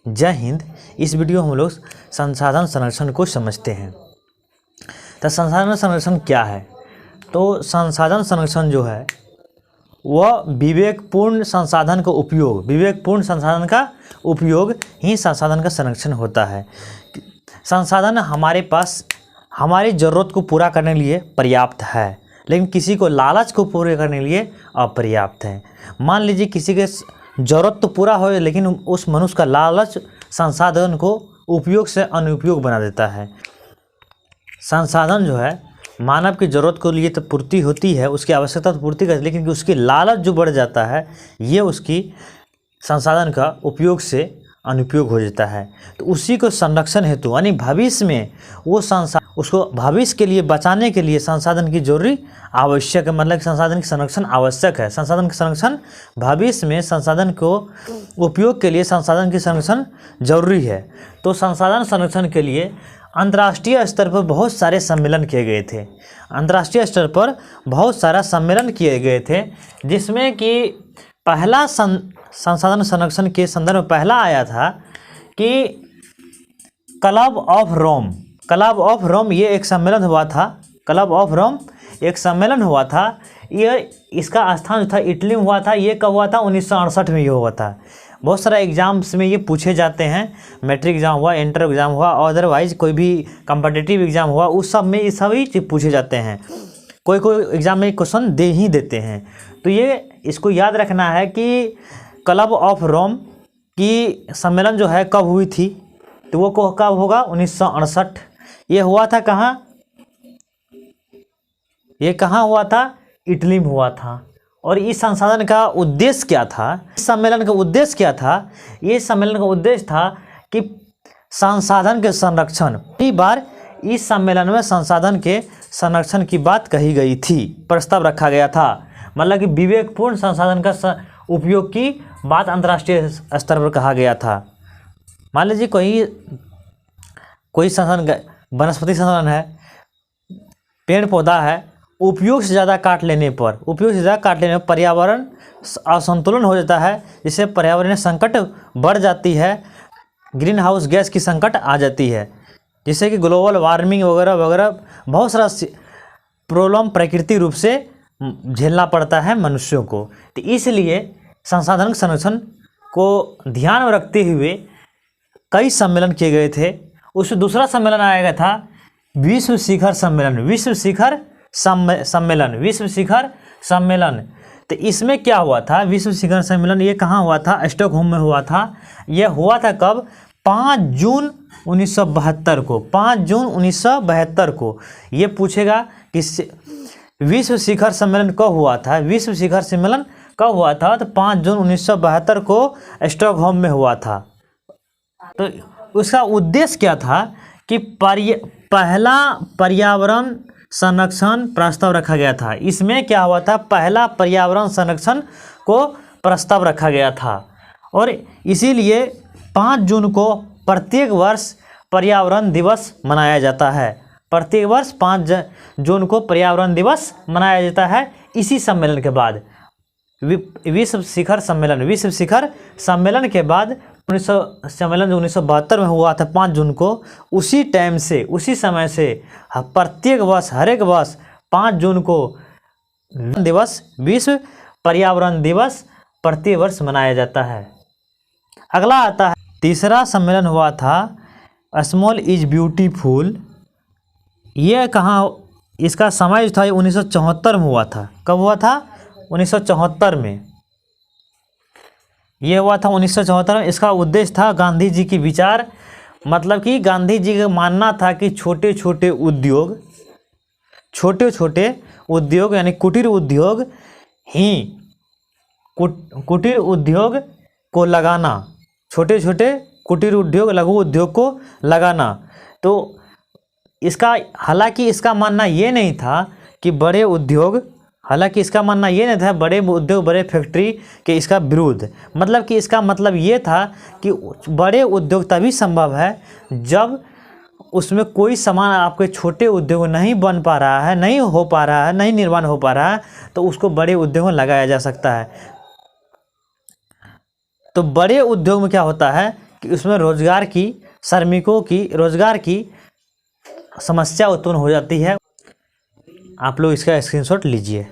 जय हिंद। इस वीडियो में हम लोग संसाधन संरक्षण को समझते हैं। तो संसाधन संरक्षण क्या है? तो संसाधन संरक्षण जो है वह विवेकपूर्ण संसाधन का उपयोग ही संसाधन का संरक्षण होता है। संसाधन हमारे पास हमारी ज़रूरत को पूरा करने के लिए पर्याप्त है, लेकिन किसी को लालच को पूरे करने के लिए अपर्याप्त है। मान लीजिए किसी के ज़रूरत तो पूरा हो, लेकिन उस मनुष्य का लालच संसाधन को उपयोग से अनुपयोग बना देता है। संसाधन जो है मानव की ज़रूरत के लिए तो पूर्ति होती है, उसकी आवश्यकता तो पूर्ति करती है, लेकिन उसकी लालच जो बढ़ जाता है ये उसकी संसाधन का उपयोग से अनुपयोग हो जाता है। तो उसी को संरक्षण हेतु यानी भविष्य में वो उसको भविष्य के लिए बचाने के लिए संसाधन की जरूरी आवश्यक है, मतलब संसाधन की संरक्षण आवश्यक है। संसाधन का संरक्षण भविष्य में संसाधन को उपयोग के लिए संसाधन की संरक्षण जरूरी है। तो संसाधन संरक्षण के लिए अंतर्राष्ट्रीय स्तर पर बहुत सारे सम्मेलन किए गए थे। अंतर्राष्ट्रीय स्तर पर बहुत सारा सम्मेलन किए गए थे, जिसमें कि पहला संसाधन संरक्षण के संदर्भ में पहला आया था कि क्लब ऑफ रोम ये एक सम्मेलन हुआ था। क्लब ऑफ रोम एक सम्मेलन हुआ था। ये इसका स्थान था इटली में हुआ था। ये कब हुआ था? 1968 में ये हुआ था। बहुत सारा एग्जाम्स में ये पूछे जाते हैं। मैट्रिक एग्जाम हुआ, इंटर एग्जाम हुआ, अदरवाइज कोई भी कम्पिटिटिव एग्जाम हुआ, उस सब में ये सभी चीज़ पूछे जाते हैं। कोई एग्जाम में क्वेश्चन दे ही देते हैं। तो ये इसको याद रखना है कि क्लब ऑफ रोम की सम्मेलन जो है कब हुई थी, तो वो कब होगा? 1968। ये हुआ था कहाँ? ये कहाँ हुआ था? इटली में हुआ था। और इस संसाधन का उद्देश्य क्या था? इस सम्मेलन का उद्देश्य क्या था? ये सम्मेलन का उद्देश्य था कि संसाधन के संरक्षण। पहली बार इस सम्मेलन में संसाधन के संरक्षण की बात कही गई थी, प्रस्ताव रखा गया था। मतलब कि विवेकपूर्ण संसाधन का उपयोग की बात अंतर्राष्ट्रीय स्तर पर कहा गया था। मान लीजिए कोई संसाधन, वनस्पति संसाधन है, पेड़ पौधा है, उपयोग से ज़्यादा काट लेने पर पर्यावरण असंतुलन हो जाता है, जिससे पर्यावरणीय संकट बढ़ जाती है, ग्रीन हाउस गैस की संकट आ जाती है, जिससे कि ग्लोबल वार्मिंग वगैरह वगैरह बहुत सारा प्रॉब्लम प्राकृतिक रूप से झेलना पड़ता है मनुष्यों को। तो इसलिए संसाधन संरक्षण को ध्यान में रखते हुए कई सम्मेलन किए गए थे। उसमें दूसरा सम्मेलन आया गया था विश्व शिखर सम्मेलन। तो इसमें क्या हुआ था? विश्व शिखर सम्मेलन ये कहाँ हुआ था? स्टॉकहोम में हुआ था। यह हुआ था कब? 5 जून 1972 को। 5 जून 1972 को ये पूछेगा कि विश्व शिखर सम्मेलन कब हुआ था? विश्व शिखर सम्मेलन कब हुआ था? तो 5 जून 1972 को स्टॉकहोम में हुआ था। तो उसका उद्देश्य क्या था कि पहला पर्यावरण संरक्षण प्रस्ताव रखा गया था। इसमें क्या हुआ था? पहला पर्यावरण संरक्षण को प्रस्ताव रखा गया था। और इसीलिए 5 जून को प्रत्येक वर्ष पर्यावरण दिवस मनाया जाता है। प्रत्येक वर्ष 5 जून को पर्यावरण दिवस मनाया जाता है। इसी सम्मेलन के बाद विश्व शिखर सम्मेलन के बाद सम्मेलन जो 1972 में हुआ था 5 जून को, उसी समय से प्रत्येक वर्ष हर एक वर्ष 5 जून को विश्व पर्यावरण दिवस प्रत्येक वर्ष मनाया जाता है। अगला आता है तीसरा सम्मेलन हुआ था स्मॉल इज ब्यूटीफुल। ये कहाँ? इसका समय जो था 1974 में हुआ था। कब हुआ था? 1974 में ये हुआ था। 1974 में इसका उद्देश्य था गांधी जी की विचार, मतलब कि गांधी जी का मानना था कि छोटे छोटे उद्योग यानी कुटीर उद्योग को लगाना, छोटे छोटे कुटीर उद्योग, लघु उद्योग को लगाना। तो इसका हालांकि इसका मानना ये नहीं था कि बड़े उद्योग बड़े फैक्ट्री के इसका विरुद्ध, मतलब कि इसका मतलब ये था कि बड़े उद्योग तभी संभव है जब उसमें कोई सामान आपके छोटे उद्योग नहीं बन पा रहा है, नहीं हो पा रहा है, नहीं निर्माण हो पा रहा है, तो उसको बड़े उद्योग में लगाया जा सकता है। तो बड़े उद्योग में क्या होता है कि उसमें रोजगार की, श्रमिकों की रोजगार की समस्या उत्पन्न हो जाती है। आप लोग इसका स्क्रीनशॉट लीजिए।